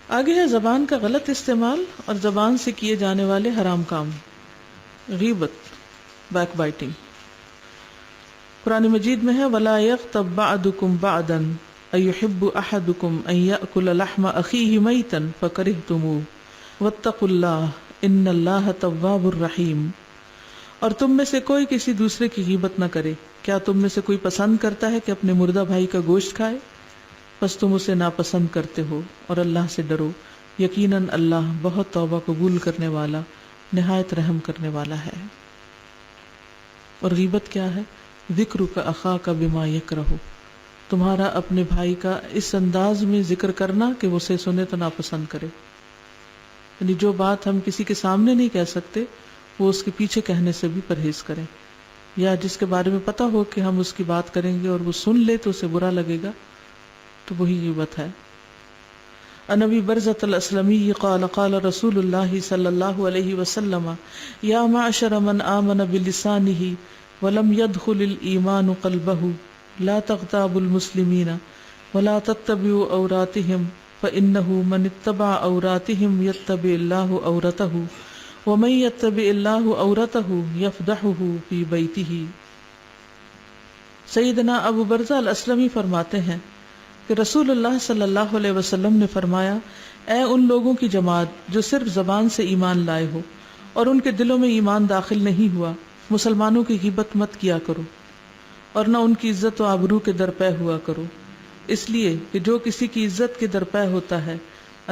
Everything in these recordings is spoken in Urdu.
آگے ہے زبان کا غلط استعمال اور زبان سے کیے جانے والے حرام کام. غیبت، بیک بائٹنگ. قرآن مجید میں ہے وَلَا يَغْتَبْ بَعْضُكُمْ بَعْضًا أَيُحِبُّ أَحَدُكُمْ أَن يَأْكُلَ لَحْمَ أَخِيهِ مَيْتًا فَكَرِهْتُمُوهُ وَاتَّقُوا اللَّهَ إِنَّ اللَّهَ تَوَّابٌ رَحِيمٌ. اور تم میں سے کوئی کسی دوسرے کی غیبت نہ کرے. کیا تم میں سے کوئی پسند کرتا ہے کہ اپنے مردہ بھائی کا گوشت کھائے؟ بس تم اسے ناپسند کرتے ہو، اور اللہ سے ڈرو، یقیناً اللہ بہت توبہ قبول کرنے والا، نہایت رحم کرنے والا ہے. اور غیبت کیا ہے؟ ذکرک اخاک بما یکرہ، تمہارا اپنے بھائی کا اس انداز میں ذکر کرنا کہ وہ اسے سنے تو ناپسند کرے. یعنی جو بات ہم کسی کے سامنے نہیں کہہ سکتے وہ اس کے پیچھے کہنے سے بھی پرہیز کریں، یا جس کے بارے میں پتہ ہو کہ ہم اس کی بات کریں گے اور وہ سن لے تو اسے برا لگے گا، تو وہی غیبت ہے. عن ابی برزۃ الاسلمی قال قال رسول اللہ صلی اللہ علیہ وسلم یا معشر من آمن بلسانہ ولم يدخل الایمان قلبہ لا تغتابوا المسلمین ولا تتبعوا عوراتهم فإنه من اتبع عوراتهم يتبع الله عورته ومن يتبع الله عورته يفضحه في بیتہ. سیدنا ابو برزہ الاسلمی فرماتے ہیں کہ رسول اللہ صلی اللہ علیہ وسلم نے فرمایا، اے ان لوگوں کی جماعت جو صرف زبان سے ایمان لائے ہو اور ان کے دلوں میں ایمان داخل نہیں ہوا، مسلمانوں کی غیبت مت کیا کرو اور نہ ان کی عزت و آبرو کے درپے ہوا کرو، اس لیے کہ جو کسی کی عزت کے درپے ہوتا ہے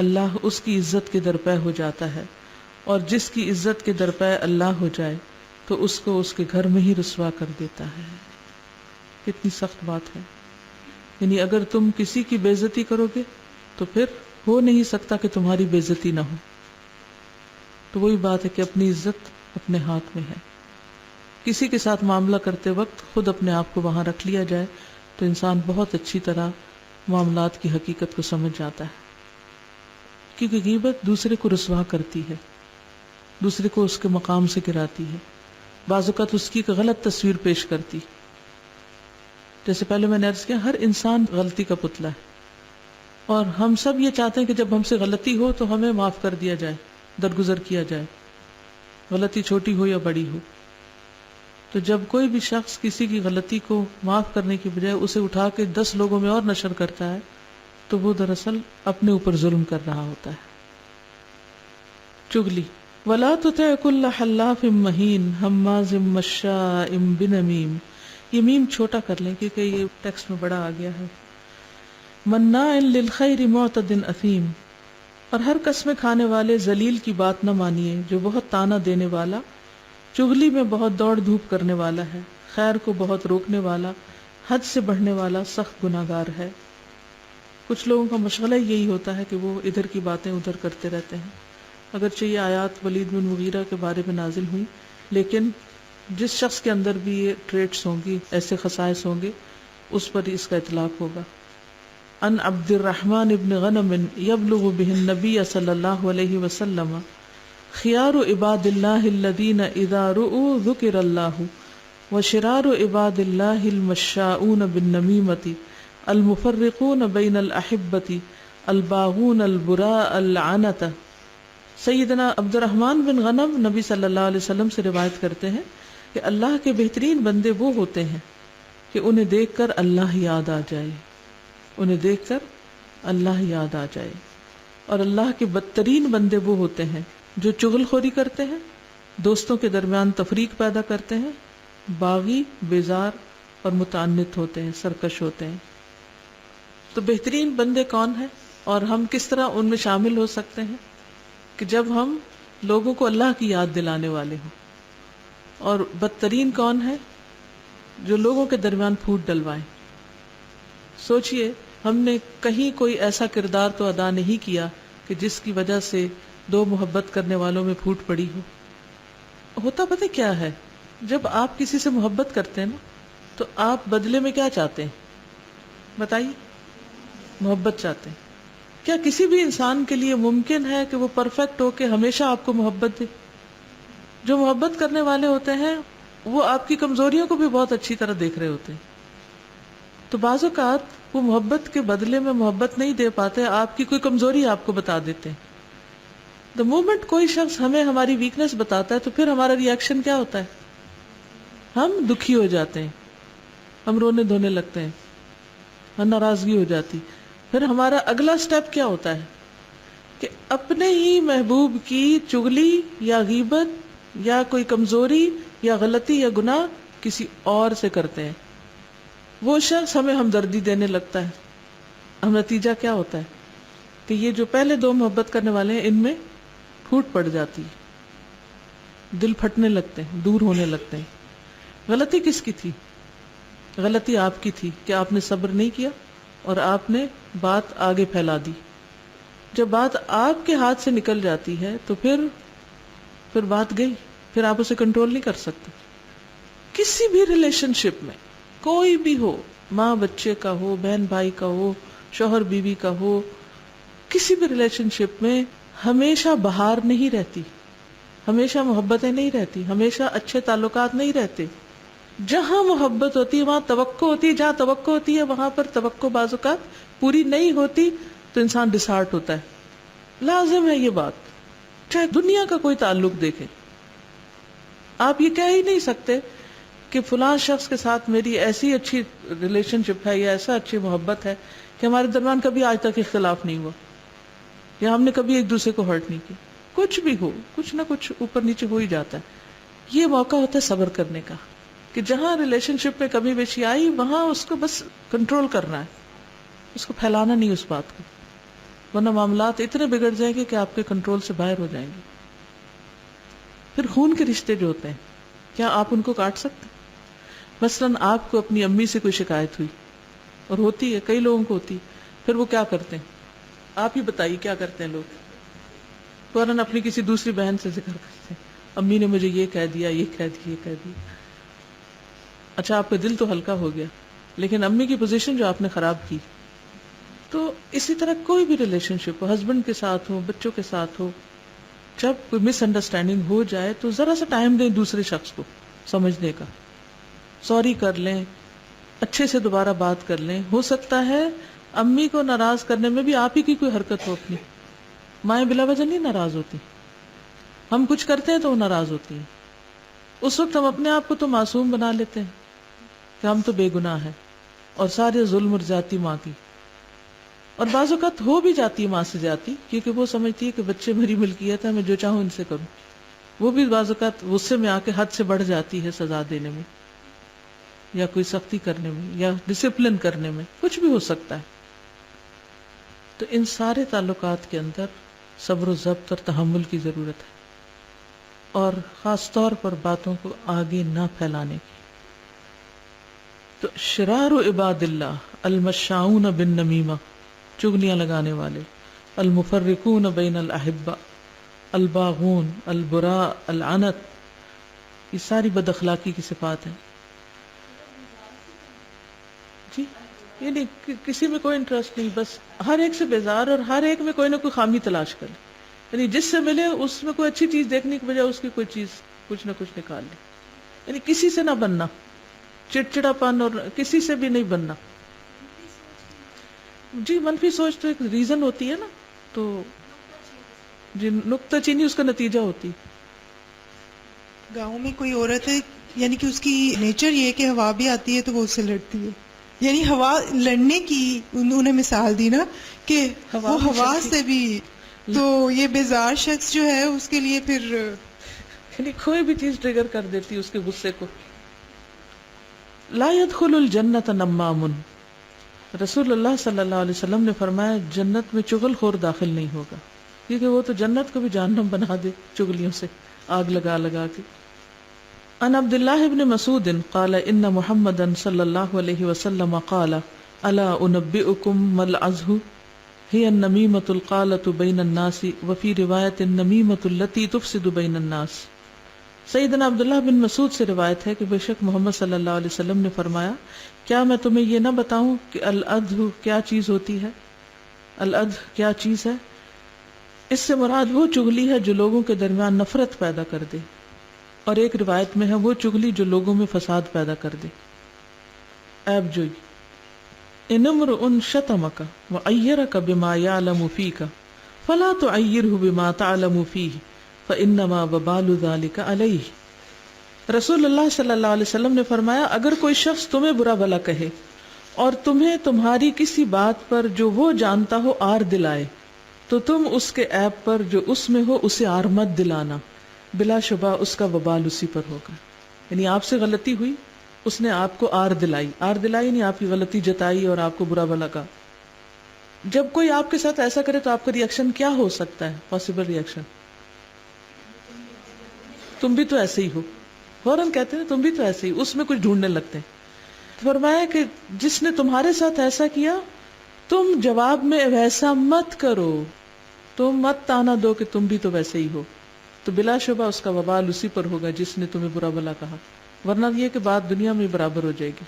اللہ اس کی عزت کے درپے ہو جاتا ہے، اور جس کی عزت کے درپے اللہ ہو جائے تو اس کو اس کے گھر میں ہی رسوا کر دیتا ہے. کتنی سخت بات ہے. یعنی اگر تم کسی کی بے عزتی کرو گے تو پھر ہو نہیں سکتا کہ تمہاری بے عزتی نہ ہو. تو وہی بات ہے کہ اپنی عزت اپنے ہاتھ میں ہے. کسی کے ساتھ معاملہ کرتے وقت خود اپنے آپ کو وہاں رکھ لیا جائے تو انسان بہت اچھی طرح معاملات کی حقیقت کو سمجھ جاتا ہے. کیونکہ غیبت دوسرے کو رسوا کرتی ہے، دوسرے کو اس کے مقام سے گراتی ہے، بعض اوقات اس کی ایک غلط تصویر پیش کرتی. جیسے پہلے میں نے عرض کیا، ہر انسان غلطی کا پتلا ہے، اور ہم سب یہ چاہتے ہیں کہ جب ہم سے غلطی ہو تو ہمیں معاف کر دیا جائے، درگزر کیا جائے، غلطی چھوٹی ہو یا بڑی ہو. تو جب کوئی بھی شخص کسی کی غلطی کو معاف کرنے کی بجائے اسے اٹھا کے 10 لوگوں میں اور نشر کرتا ہے تو وہ دراصل اپنے اوپر ظلم کر رہا ہوتا ہے. چغلی. وَلَا تُطِعْ كُلَّ حَلَّافٍ مَّهِينٍ هَمَّازٍ مَّشَّاءٍ بِنَمِيمٍ. یہ میم چھوٹا کر لیں کیونکہ یہ ٹیکسٹ میں بڑا آ گیا ہے. مناع للخیر معتد اثیم. اور ہر قسم کھانے والے ذلیل کی بات نہ مانیے جو بہت تانا دینے والا، چغلی میں بہت دوڑ دھوپ کرنے والا ہے، خیر کو بہت روکنے والا، حد سے بڑھنے والا، سخت گناہگار ہے. کچھ لوگوں کا مشغلہ یہی ہوتا ہے کہ وہ ادھر کی باتیں ادھر کرتے رہتے ہیں. اگرچہ یہ آیات ولید بن مغیرہ کے بارے میں نازل ہوئی، لیکن جس شخص کے اندر بھی یہ ٹریٹس ہوں گی، ایسے خصائص ہوں گے، اس پر اس کا اطلاق ہوگا. ان عبد الرحمن ابن غنم یبلغ به النبی صلی اللہ علیہ وسلم خیار عباد اللہ الذین اذا رؤوا ذکر اللہ وشرار عباد اللہ المشاؤون بالنمیمۃ المفرقون بین الاحبۃ الباغون البراء العنۃ. سیدنا عبد الرحمن بن غنم نبی صلی اللہ علیہ وسلم سے روایت کرتے ہیں کہ اللہ کے بہترین بندے وہ ہوتے ہیں کہ انہیں دیکھ کر اللہ یاد آ جائے، انہیں دیکھ کر اللہ یاد آ جائے. اور اللہ کے بدترین بندے وہ ہوتے ہیں جو چغل خوری کرتے ہیں، دوستوں کے درمیان تفریق پیدا کرتے ہیں، باغی، بیزار اور متعنت ہوتے ہیں، سرکش ہوتے ہیں. تو بہترین بندے کون ہیں اور ہم کس طرح ان میں شامل ہو سکتے ہیں؟ کہ جب ہم لوگوں کو اللہ کی یاد دلانے والے ہوں. اور بدترین کون ہے؟ جو لوگوں کے درمیان پھوٹ ڈلوائیں. سوچئے ہم نے کہیں کوئی ایسا کردار تو ادا نہیں کیا کہ جس کی وجہ سے دو محبت کرنے والوں میں پھوٹ پڑی ہو. ہوتا پتہ کیا ہے، جب آپ کسی سے محبت کرتے ہیں نا تو آپ بدلے میں کیا چاہتے ہیں؟ بتائیے. محبت چاہتے ہیں. کیا کسی بھی انسان کے لیے ممکن ہے کہ وہ پرفیکٹ ہو کہ ہمیشہ آپ کو محبت دے؟ جو محبت کرنے والے ہوتے ہیں وہ آپ کی کمزوریوں کو بھی بہت اچھی طرح دیکھ رہے ہوتے ہیں. تو بعض اوقات وہ محبت کے بدلے میں محبت نہیں دے پاتے، آپ کی کوئی کمزوری آپ کو بتا دیتے ہیں. دا مومنٹ کوئی شخص ہمیں ہماری ویکنس بتاتا ہے تو پھر ہمارا ریئیکشن کیا ہوتا ہے؟ ہم دکھی ہو جاتے ہیں، ہم رونے دھونے لگتے ہیں، ہم ناراضگی ہو جاتی. پھر ہمارا اگلا سٹیپ کیا ہوتا ہے کہ اپنے ہی محبوب کی چغلی یا غیبت یا کوئی کمزوری یا غلطی یا گناہ کسی اور سے کرتے ہیں. وہ شخص ہمیں ہمدردی دینے لگتا ہے. اب نتیجہ کیا ہوتا ہے کہ یہ جو پہلے دو محبت کرنے والے ہیں ان میں پھوٹ پڑ جاتی ہے، دل پھٹنے لگتے ہیں، دور ہونے لگتے ہیں. غلطی کس کی تھی؟ غلطی آپ کی تھی کہ آپ نے صبر نہیں کیا اور آپ نے بات آگے پھیلا دی. جب بات آپ کے ہاتھ سے نکل جاتی ہے تو پھر بات گئی، پھر آپ اسے کنٹرول نہیں کر سکتے. کسی بھی ریلیشن شپ میں کوئی بھی ہو، ماں بچے کا ہو، بہن بھائی کا ہو، شوہر بیوی کا ہو، کسی بھی ریلیشن شپ میں ہمیشہ بہار نہیں رہتی، ہمیشہ محبتیں نہیں رہتی، ہمیشہ اچھے تعلقات نہیں رہتے. جہاں محبت ہوتی ہے وہاں توقع ہوتی ہے، جہاں توقع ہوتی ہے وہاں پر توقع بعض اوقات پوری نہیں ہوتی تو انسان ڈسہارٹ ہوتا ہے. لازم ہے یہ بات، چاہے دنیا کا کوئی تعلق دیکھیں. آپ یہ کہہ ہی نہیں سکتے کہ فلاں شخص کے ساتھ میری ایسی اچھی ریلیشن شپ ہے یا ایسا اچھی محبت ہے کہ ہمارے درمیان کبھی آج تک اختلاف نہیں ہوا یا ہم نے کبھی ایک دوسرے کو ہرٹ نہیں کی. کچھ بھی ہو، کچھ نہ کچھ اوپر نیچے ہو ہی جاتا ہے. یہ موقع ہوتا ہے صبر کرنے کا کہ جہاں ریلیشن شپ میں کمی بیشی آئی وہاں اس کو بس کنٹرول کرنا ہے، اس کو پھیلانا نہیں اس بات کو، ورنہ معاملات اتنے بگڑ جائیں گے کہ آپ کے کنٹرول سے باہر ہو جائیں گے. پھر خون کے رشتے جو ہوتے ہیں کیا آپ ان کو کاٹ سکتے؟ مثلاً آپ کو اپنی امی سے کوئی شکایت ہوئی، اور ہوتی ہے کئی لوگوں کو ہوتی، پھر وہ کیا کرتے ہیں؟ آپ ہی بتائیے کیا کرتے ہیں لوگ؟ فوراً اپنی کسی دوسری بہن سے ذکر کرتے ہیں، امی نے مجھے یہ کہہ دیا، یہ کہہ دیا، یہ کہہ دیا. اچھا آپ کا دل تو ہلکا ہو گیا، لیکن امی کی پوزیشن جو آپ نے خراب کی. تو اسی طرح کوئی بھی ریلیشن شپ ہو، ہسبینڈ کے ساتھ ہو، بچوں کے ساتھ ہو، جب کوئی مس انڈرسٹینڈنگ ہو جائے تو ذرا سا ٹائم دیں دوسرے شخص کو سمجھنے کا، سوری کر لیں، اچھے سے دوبارہ بات کر لیں. ہو سکتا ہے امی کو ناراض کرنے میں بھی آپ ہی کی کوئی حرکت ہو اپنی. مائیں بلا وجہ نہیں ناراض ہوتی، ہم کچھ کرتے ہیں تو وہ ناراض ہوتی ہیں. اس وقت ہم اپنے آپ کو تو معصوم بنا لیتے ہیں کہ ہم تو بے گناہ ہیں اور سارے ظلم اور زیادتی ماں کی. اور بعض اوقات ہو بھی جاتی ہے ماں سے زیادتی، کیونکہ وہ سمجھتی ہے کہ بچے میری ملکیت ہے، میں جو چاہوں ان سے کروں. وہ بھی بعض اوقات غصے میں آ کے حد سے بڑھ جاتی ہے سزا دینے میں یا کوئی سختی کرنے میں یا ڈسپلن کرنے میں، کچھ بھی ہو سکتا ہے. تو ان سارے تعلقات کے اندر صبر و ضبط اور تحمل کی ضرورت ہے، اور خاص طور پر باتوں کو آگے نہ پھیلانے کی. تو شرار عباد اللہ المشاؤن بالنمیمہ، چغلیاں لگانے والے، المفرقون بین الاحبہ، الباغون، البراء، العنت، یہ ساری بد اخلاقی کی صفات ہیں. جی یعنی کسی میں کوئی انٹرسٹ نہیں، بس ہر ایک سے بیزار اور ہر ایک میں کوئی نہ کوئی خامی تلاش کرے. یعنی جس سے ملے اس میں کوئی اچھی چیز دیکھنے کی بجائے اس کی کوئی چیز کچھ نہ کچھ نکال لے. یعنی کسی سے نہ بننا، چڑچڑاپن اور کسی سے بھی نہیں بننا. جی منفی سوچ تو ایک ریزن ہوتی ہے نا، تو جی نکتہ چینی اس کا نتیجہ ہوتی. گاؤں میں کوئی عورت ہے، یعنی کہ اس کی نیچر یہ ہے کہ ہوا بھی آتی ہے تو وہ اس سے لڑتی ہے، یعنی ہوا لڑنے کی انہوں نے مثال دی نا کہ وہ ہوا سے بھی. تو یہ بیزار شخص جو ہے اس کے لیے پھر یعنی کوئی بھی چیز ٹریگر کر دیتی اس کے غصے کو. لا يدخل الجنت نمام، رسول اللہ صلی اللہ علیہ وسلم نے فرمایا جنت میں چغل خور داخل نہیں ہوگا، کیونکہ وہ تو جنت کو بھی جہنم بنا دے چغلیوں سے آگ لگا لگا کے. ان عبد اللہ ابن مسعود قال ان محمدا صلی اللہ علیہ وسلم قال الا انبئکم ما العزہ هي النميمة القالة بين الناس وفي روایت النميمة التي تفسد بين الناس. سیدنا عبداللہ بن مسعود سے روایت ہے کہ بے شک محمد صلی اللہ علیہ وسلم نے فرمایا کیا میں تمہیں یہ نہ بتاؤں کہ العدھ کیا چیز ہوتی ہے؟ العدھ کیا چیز ہے؟ اس سے مراد وہ چغلی ہے جو لوگوں کے درمیان نفرت پیدا کر دے، اور ایک روایت میں ہے وہ چغلی جو لوگوں میں فساد پیدا کر دے، عیب جوئی. ان امرؤ شتمک وعیرک بما یعلم فیک فلا تعیرہ بما تعلم فیہ فانما وبال ذلک علیہ۔ رسول اللہ صلی اللہ علیہ وسلم نے فرمایا اگر کوئی شخص تمہیں برا بھلا کہے اور تمہیں تمہاری کسی بات پر جو وہ جانتا ہو آر دلائے تو تم اس کے عیب پر جو اس میں ہو اسے آر مت دلانا، بلا شبہ اس کا وبال اسی پر ہوگا۔ یعنی آپ سے غلطی ہوئی، اس نے آپ کو آر دلائی یعنی آپ کی غلطی جتائی اور آپ کو برا بھلا کہا۔ جب کوئی آپ کے ساتھ ایسا کرے تو آپ کا ریئیکشن کیا ہو سکتا ہے؟ پاسبل ریئیکشن تم بھی تو ایسے ہی ہو، فوراً کہتے ہیں تم بھی تو ایسے ہی، اس میں کچھ ڈھونڈنے لگتے ہیں۔ فرمایا کہ جس نے تمہارے ساتھ ایسا کیا تم جواب میں ویسا مت کرو، تم مت تانا دو کہ تم بھی تو ویسے ہی ہو، تو بلا شبہ اس کا وبال اسی پر ہوگا جس نے تمہیں برا بھلا کہا، ورنہ یہ کہ بات دنیا میں برابر ہو جائے گی،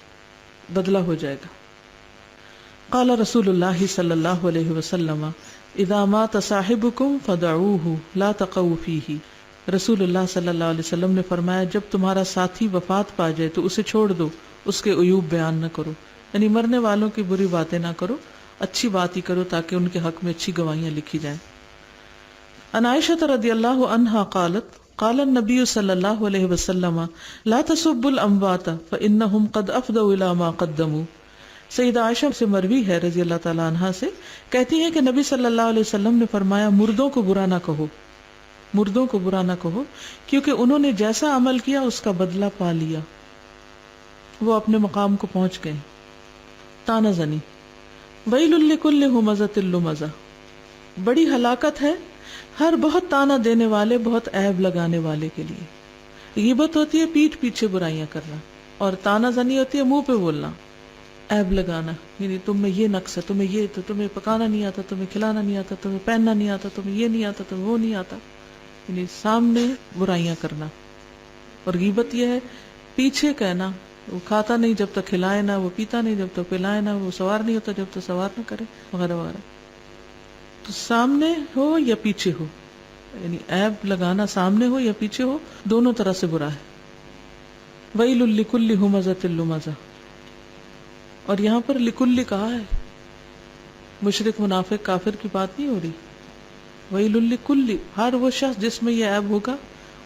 بدلہ ہو جائے گا۔ قال رسول اللہ صلی اللہ علیہ وسلم اذا مات صاحبکم فدعوہ لا تقوا فیہ۔ رسول اللہ صلی اللہ علیہ وسلم نے فرمایا جب تمہارا ساتھی وفات پا جائے تو اسے چھوڑ دو، اس کے عیوب بیان نہ کرو، یعنی مرنے والوں کی بری باتیں نہ کرو، اچھی بات ہی کرو تاکہ ان کے حق میں اچھی گواہیاں لکھی جائیں۔ عن عائشہ رضی اللہ عنہا قالت قال النبی صلی اللہ علیہ وسلم لا تسبوا الاموات فانہم قد افضوا الی ما قدموا۔ سیدہ عائشہ سے مروی ہے رضی اللہ تعالی عنہا سے، کہتی ہیں کہ نبی صلی اللہ علیہ وسلم نے فرمایا مردوں کو برا نہ کہو، مردوں کو برا نہ کہو کیونکہ انہوں نے جیسا عمل کیا اس کا بدلہ پا لیا، وہ اپنے مقام کو پہنچ گئے۔ تانا زنی ویل لکل ہمزۃ لمزہ، بڑی ہلاکت ہے ہر بہت تانا دینے والے، بہت عیب لگانے والے کے لیے۔ غیبت ہوتی ہے پیٹھ پیچھے برائیاں کرنا، اور تانا زنی ہوتی ہے منہ پہ بولنا، عیب لگانا، یعنی تم میں یہ نقص ہے، تمہیں یہ، تو تمہیں پکانا نہیں آتا، تمہیں کھلانا نہیں آتا، تمہیں پہننا نہیں آتا، تمہیں یہ نہیں آتا، تمہیں وہ نہیں آتا، یعنی سامنے برائیاں کرنا۔ اور غیبت یہ ہے پیچھے کہنا، وہ کھاتا نہیں جب تک کھلائے نہ، وہ پیتا نہیں جب تک پلائے نہ، وہ سوار نہیں ہوتا جب تک سوار نہ کرے، وغیرہ وغیرہ۔ تو سامنے ہو یا پیچھے ہو، یعنی عیب لگانا سامنے ہو یا پیچھے ہو، دونوں طرح سے برا ہے۔ ویل لکل ہمزۃ لمزہ، اور یہاں پر لکل کہا ہے، مشرک منافق کافر کی بات نہیں ہو رہی۔ ویل لکل، ہر وہ شخص جس میں یہ عیب ہوگا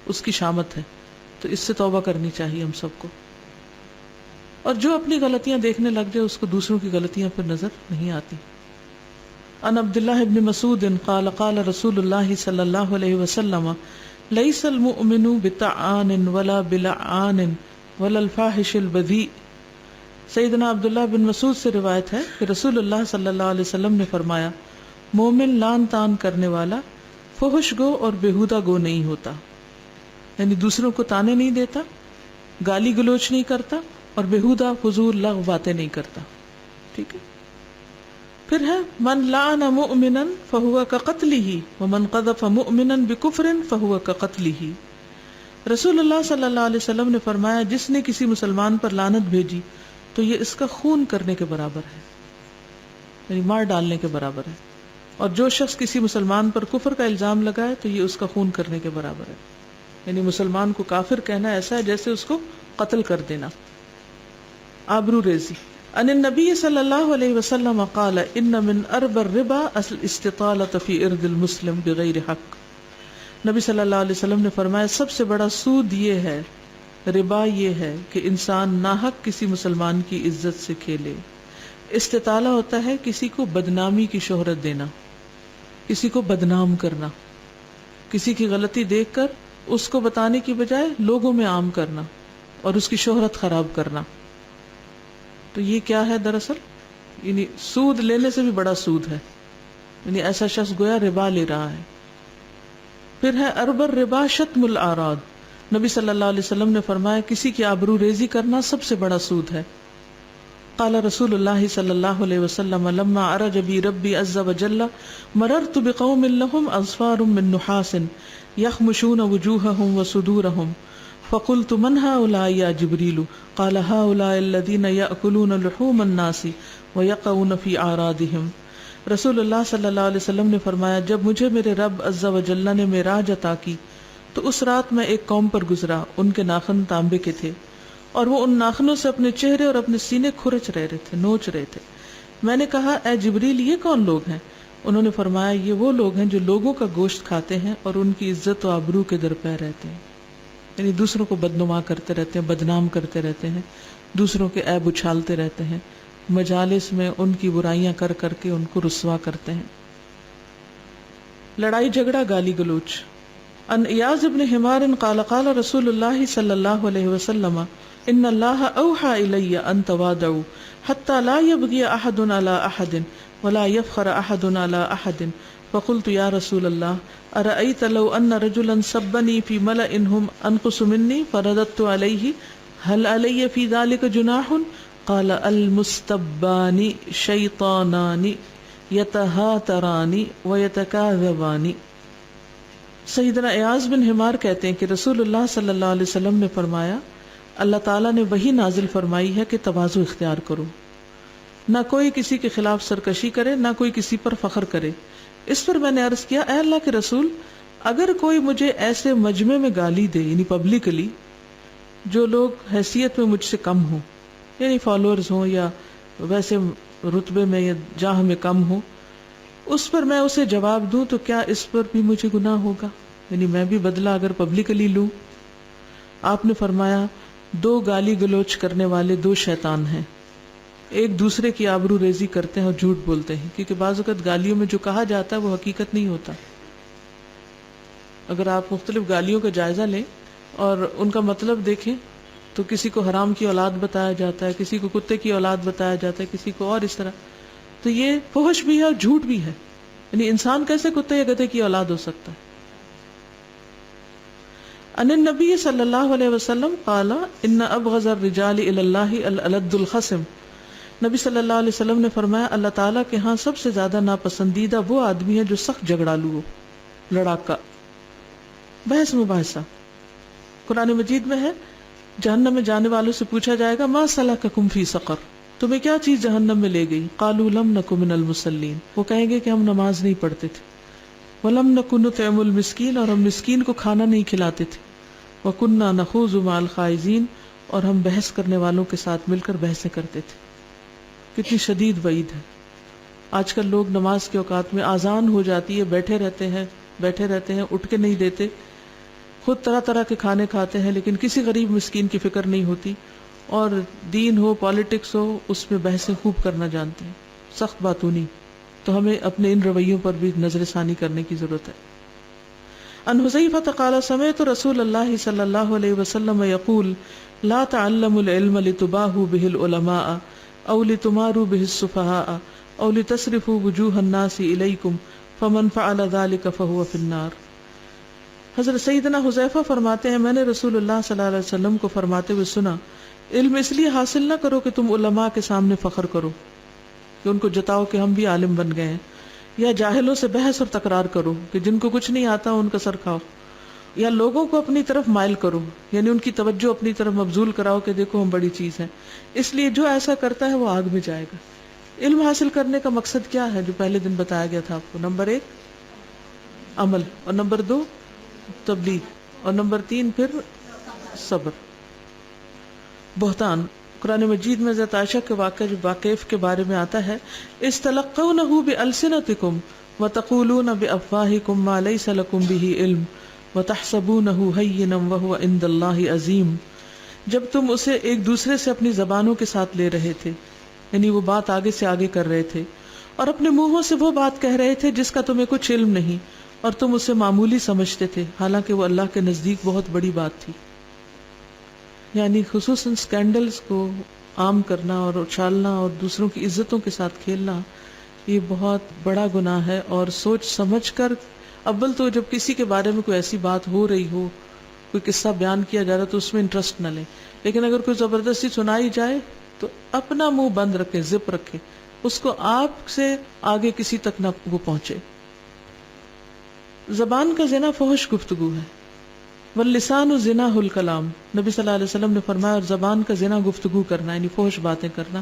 اس کی شامت ہے، تو اس سے توبہ کرنی چاہیے ہم سب کو۔ اور جو اپنی غلطیاں دیکھنے لگ جائے اس کو دوسروں کی غلطیاں پھر نظر نہیں آتی۔ عن عبداللہ ابن مسعود قال قال رسول اللہ صلی اللہ علیہ وسلم لیس المؤمن بطعان ولا بلعان ولا الفاحش البذیء۔ سیدنا عبداللہ بن مسعود سے روایت ہے کہ رسول اللہ صلی اللہ علیہ وسلم نے فرمایا مومن لان تان کرنے والا، فحش گو اور بےہودہ گو نہیں ہوتا، یعنی دوسروں کو تانے نہیں دیتا، گالی گلوچ نہیں کرتا، اور بےہودہ فضول لغو باتیں نہیں کرتا۔ ٹھیک ہے، پھر ہے من لعن مؤمنا فہو کقتلہ ومن قذف مؤمنا بکفر فہو کقتلہ۔ رسول اللہ صلی اللہ علیہ وسلم نے فرمایا جس نے کسی مسلمان پر لعنت بھیجی تو یہ اس کا خون کرنے کے برابر ہے، یعنی مار ڈالنے کے برابر ہے، اور جو شخص کسی مسلمان پر کفر کا الزام لگائے تو یہ اس کا خون کرنے کے برابر ہے، یعنی مسلمان کو کافر کہنا ایسا ہے جیسے اس کو قتل کر دینا۔ آبرو ریزی۔ ان النبی صلی اللہ علیہ وسلم قال ان من اربى الربا الاستطالة في ارض المسلم بغیر حق۔ نبی صلی اللہ علیہ وسلم نے فرمایا سب سے بڑا سود یہ ہے، ربا یہ ہے کہ انسان ناحق کسی مسلمان کی عزت سے کھیلے۔ استطالہ ہوتا ہے کسی کو بدنامی کی شہرت دینا، کسی کو بدنام کرنا، کسی کی غلطی دیکھ کر اس کو بتانے کی بجائے لوگوں میں عام کرنا اور اس کی شہرت خراب کرنا۔ تو یہ کیا ہے دراصل؟ یعنی سود لینے سے بھی بڑا سود ہے، یعنی ایسا شخص گویا ربا لے رہا ہے۔ پھر ہے ارب الربا شتم الاعراض۔ نبی صلی اللہ علیہ وسلم نے فرمایا کسی کی آبرو ریزی کرنا سب سے بڑا سود ہے۔ قال رسول اللہ صلی اللہ علیہ وسلم لما عرج بی ربی عز وجل مررت بقوم لهم اظفار من نحاس یخمشون وجوہهم وصدورهم فقلت من هؤلاء یا جبریل قال هؤلاء الذین یأکلون لحوم الناس ویقعون فی اعراضهم۔ رسول اللہ صلی اللہ علیہ وسلم نے فرمایا جب مجھے میرے رب عز وجل نے معراج عطا کی تو اس رات میں ایک قوم پر گزرا، ان کے ناخن تانبے کے تھے اور وہ ان ناخنوں سے اپنے چہرے اور اپنے سینے کھرچ رہے تھے، نوچ رہے تھے، میں نے کہا اے جبریل یہ کون لوگ ہیں؟ انہوں نے فرمایا یہ وہ لوگ ہیں جو لوگوں کا گوشت کھاتے ہیں اور ان کی عزت و آبرو کے درپے رہتے ہیں، یعنی دوسروں کو بدنما کرتے رہتے ہیں، بدنام کرتے رہتے ہیں، دوسروں کے عیب اچھالتے رہتے ہیں، مجالس میں ان کی برائیاں کر کر کے ان کو رسوا کرتے ہیں۔ لڑائی جھگڑا گالی گلوچ۔ ان ایاز ابن حمار قال قال رسول اللہ صلی اللہ علیہ وسلم ان اللہ اوحى الی ان توادعوا حتى لا يبغي احد على احد ولا يفخر احد على احد فقلت یا رسول اللہ ارأيت لو ان رجلا سبني في ملأ هم انقص مني فرددت عليه هل علي في ذلك جناح؟ قال المستبان شیطانان یتہاتران ویتکاذبان۔ سیدنا ایاز بن حمار کہتے ہیں کہ رسول اللہ صلی اللہ علیہ وسلم نے فرمایا اللہ تعالیٰ نے وحی نازل فرمائی ہے کہ تواضع اختیار کرو، نہ کوئی کسی کے خلاف سرکشی کرے، نہ کوئی کسی پر فخر کرے۔ اس پر میں نے عرض کیا اے اللہ کے رسول، اگر کوئی مجھے ایسے مجمع میں گالی دے، یعنی پبلکلی، جو لوگ حیثیت میں مجھ سے کم ہوں، یعنی فالوورز ہوں یا ویسے رتبے میں یا جاہ میں کم ہوں، اس پر میں اسے جواب دوں تو کیا اس پر بھی مجھے گناہ ہوگا؟ یعنی میں بھی بدلہ اگر پبلکلی لوں؟ آپ نے فرمایا دو گالی گلوچ کرنے والے دو شیطان ہیں، ایک دوسرے کی آبرو ریزی کرتے ہیں اور جھوٹ بولتے ہیں، کیونکہ بعض اوقات گالیوں میں جو کہا جاتا ہے وہ حقیقت نہیں ہوتا۔ اگر آپ مختلف گالیوں کا جائزہ لیں اور ان کا مطلب دیکھیں تو کسی کو حرام کی اولاد بتایا جاتا ہے، کسی کو کتے کی اولاد بتایا جاتا ہے، کسی کو اور اس طرح، تو یہ فحش بھی ہے اور جھوٹ بھی ہے۔ یعنی انسان کیسے کتے یا گدھے کی اولاد ہو سکتا ہے؟ ان النبی صلی اللہ علیہ وسلم قال ان ابغض الرجال الی اللہ الالد الخصم۔ نبی صلی اللہ علیہ وسلم نے فرمایا اللہ تعالیٰ کے ہاں سب سے زیادہ ناپسندیدہ وہ آدمی ہے جو سخت جھگڑالو ہو، لڑاکا، بحث مباحثہ۔ قرآن مجید میں ہے جہنم میں جانے والوں سے پوچھا جائے گا ما سلککم فی سقر، تمہیں کیا چیز جہنم میں لے گئی؟ قالوا لم نک من المصلین، وہ کہیں گے کہ ہم نماز نہیں پڑھتے تھے، ولم نک نطعم المسکین، اور ہم مسکین کو کھانا نہیں کھلاتے تھے، وکننا نخوض مع الخائضین، اور ہم بحث کرنے والوں کے ساتھ مل کر بحثیں کرتے تھے۔ کتنی شدید وعید ہے۔ آج کل لوگ نماز کے اوقات میں آذان ہو جاتی ہے بیٹھے رہتے ہیں اٹھ کے نہیں دیتے، خود طرح طرح کے کھانے کھاتے ہیں لیکن کسی غریب مسکین کی فکر نہیں ہوتی، اور دین ہو پالیٹکس ہو اس میں بحثیں خوب کرنا جانتے ہیں، سخت باتونی۔ تو ہمیں اپنے ان رویوں پر بھی نظر ثانی کرنے کی ضرورت ہے۔ ان حذیفہ قال سمعت رسول اللہ صلی اللہ علیہ وسلم یقول لا تعلموا العلم لتباہوا به العلماء او لتماروا به السفہاء او لتصرفوا وجوہ الناس الیکم فمن فعل ذلك فهو في النار۔ حضرت سیدنا حذیفہ فرماتے ہیں میں نے رسول اللہ صلی اللہ علیہ وسلم کو فرماتے ہوئے سنا علم اس لیے حاصل نہ کرو کہ تم علماء کے سامنے فخر کرو، کہ ان کو جتاؤ کہ ہم بھی عالم بن گئے ہیں، یا جاہلوں سے بحث اور تکرار کرو کہ جن کو کچھ نہیں آتا ان کا سر کھاؤ، یا لوگوں کو اپنی طرف مائل کرو، یعنی ان کی توجہ اپنی طرف مبذول کراؤ کہ دیکھو ہم بڑی چیز ہیں۔ اس لیے جو ایسا کرتا ہے وہ آگ میں جائے گا۔ علم حاصل کرنے کا مقصد کیا ہے جو پہلے دن بتایا گیا تھا آپ کو؟ نمبر 1 عمل، اور نمبر 2 تبلیغ، اور نمبر 3 پھر صبر۔ بہتان، قرآن مجید میں حضرت عائشہ کے واقعہ جو واقف کے بارے میں آتا ہے استلقونہ بألسنتکم وتقولون بأفواہکم ما لیس لکم بہ علم وتحسبونہ ہینا وہو عند اللہ عظیم۔ جب تم اسے ایک دوسرے سے اپنی زبانوں کے ساتھ لے رہے تھے، یعنی وہ بات آگے سے آگے کر رہے تھے، اور اپنے منہوں سے وہ بات کہہ رہے تھے جس کا تمہیں کچھ علم نہیں، اور تم اسے معمولی سمجھتے تھے حالانکہ وہ اللہ کے نزدیک بہت بڑی بات تھی۔ یعنی خصوصاً سکینڈلز کو عام کرنا اور اچھالنا اور دوسروں کی عزتوں کے ساتھ کھیلنا یہ بہت بڑا گناہ ہے، اور سوچ سمجھ کر اول تو جب کسی کے بارے میں کوئی ایسی بات ہو رہی ہو، کوئی قصہ بیان کیا جا رہا تو اس میں انٹرسٹ نہ لیں، لیکن اگر کوئی زبردستی سنائی جائے تو اپنا منہ بند رکھے، زپ رکھے، اس کو آپ سے آگے کسی تک نہ وہ پہنچے۔ زبان کا زنا فحش گفتگو ہے، واللسان زناہ الکلام، نبی صلی اللہ علیہ وسلم نے فرمایا، اور زبان کا زنا گفتگو کرنا یعنی فحش باتیں کرنا۔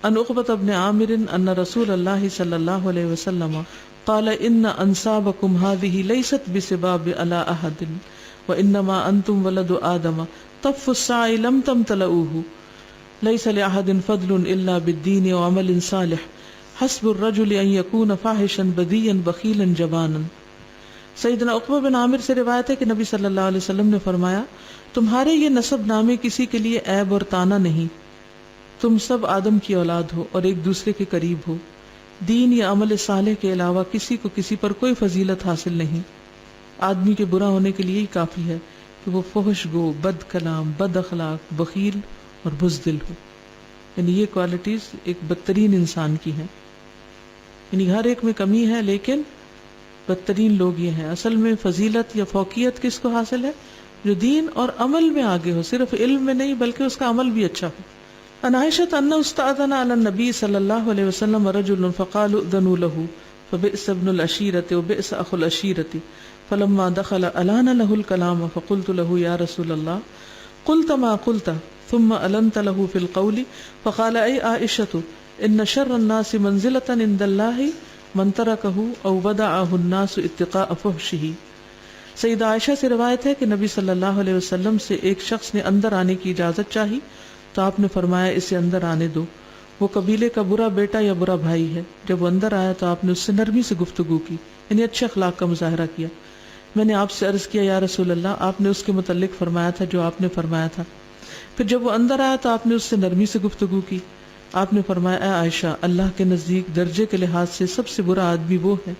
ان عقبۃ بن عامر ان رسول اللہ صلی اللہ علیہ وسلم قال ان انسابکم هذه ليست بسباب على احد وانما انتم ولد آدم طف الساع لم تمتلؤوه۔ لیس لأحد فضل الا بالدین وعمل صالح حسب الرجل ان يكون فاحشا بدیا بخیلا جبانا. سیدنا عقبہ بن عامر سے روایت ہے کہ نبی صلی اللہ علیہ وسلم نے فرمایا تمہارے یہ نسب نامے کسی کے لیے عیب اور تانا نہیں، تم سب آدم کی اولاد ہو اور ایک دوسرے کے قریب ہو. دین یا عمل صالح کے علاوہ کسی کو کسی پر کوئی فضیلت حاصل نہیں. آدمی کے برا ہونے کے لیے ہی کافی ہے کہ وہ فحش گو، بد کلام، بد اخلاق، بخیل اور بزدل ہو. یعنی یہ کوالٹیز ایک بدترین انسان کی ہیں. یعنی ہر ایک میں کمی ہے لیکن بدترین لوگ یہ ہیں. اصل میں فضیلت یا فوقیت کس کو حاصل ہے؟ جو دین اور عمل میں آگے ہو، صرف علم میں نہیں بلکہ اس کا عمل بھی اچھا ہو. عن عائشة أن استأذن على النبي صلى الله عليه وسلم رجل فقال ائذنوا له فبئس ابن العشيرة وبئس أخو العشيرة فلما دخل ألان له الكلام فقلت له يا رسول الله قلت ما قلت ثم ألنت له في القول فقال أي عائشة إن شر الناس منزلة عند الله من تركه أو بدعه الناس اتقاء فحشه. سیدہ عائشہ سے روایت ہے کہ نبی صلی اللہ علیہ وسلم سے ایک شخص نے اندر آنے کی اجازت چاہی تو آپ نے فرمایا اسے اندر آنے دو، وہ قبیلے کا برا بیٹا یا برا بھائی ہے. جب وہ اندر آیا تو آپ نے اس سے نرمی سے گفتگو کی، یعنی اچھے اخلاق کا مظاہرہ کیا. میں نے آپ سے عرض کیا یا رسول اللہ، آپ نے اس کے متعلق فرمایا تھا جو آپ نے فرمایا تھا. پھر جب وہ اندر آیا تو آپ نے اس سے نرمی سے گفتگو کی. آپ نے فرمایا اے عائشہ، اللہ کے نزدیک درجے کے لحاظ سے سب سے برا آدمی وہ ہے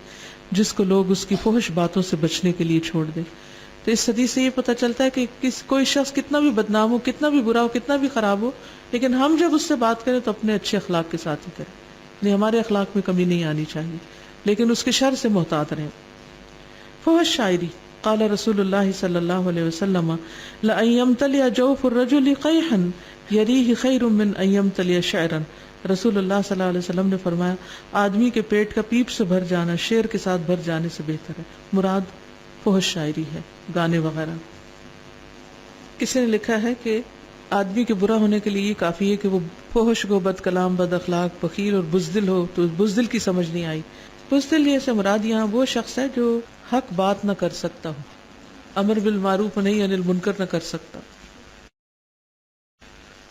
جس کو لوگ اس کی فحش باتوں سے بچنے کے لیے چھوڑ دیں. تو اس حدیث سے یہ پتہ چلتا ہے کہ کوئی شخص کتنا بھی بدنام ہو، کتنا بھی برا ہو، کتنا بھی خراب ہو، لیکن ہم جب اس سے بات کریں تو اپنے اچھے اخلاق کے ساتھ ہی کریں. یعنی ہمارے اخلاق میں کمی نہیں آنی چاہیے، لیکن اس کے شر سے محتاط رہیں. فحش شاعری. قال رسول اللہ صلی اللہ علیہ وسلم لأن يمتلئ جوف الرجل قيحا يريه خير من أن يمتلئ شعرا. رسول اللہ صلی اللہ علیہ وسلم نے فرمایا آدمی کے پیٹ کا پیپ سے بھر جانا شعر کے ساتھ بھر جانے سے بہتر ہے. مراد فحش شاعری ہے، گانے وغیرہ. کسی نے لکھا ہے کہ آدمی کے برا ہونے کے لیے یہ کافی ہے کہ وہ فحش کو، بد کلام، بد اخلاق، بخیل اور بزدل ہو. تو بزدل کی سمجھ نہیں آئی. بزدل یہ سے مراد یہاں وہ شخص ہے جو حق بات نہ کر سکتا ہو، امر بالمعروف نہیں انل منکر نہ کر سکتا.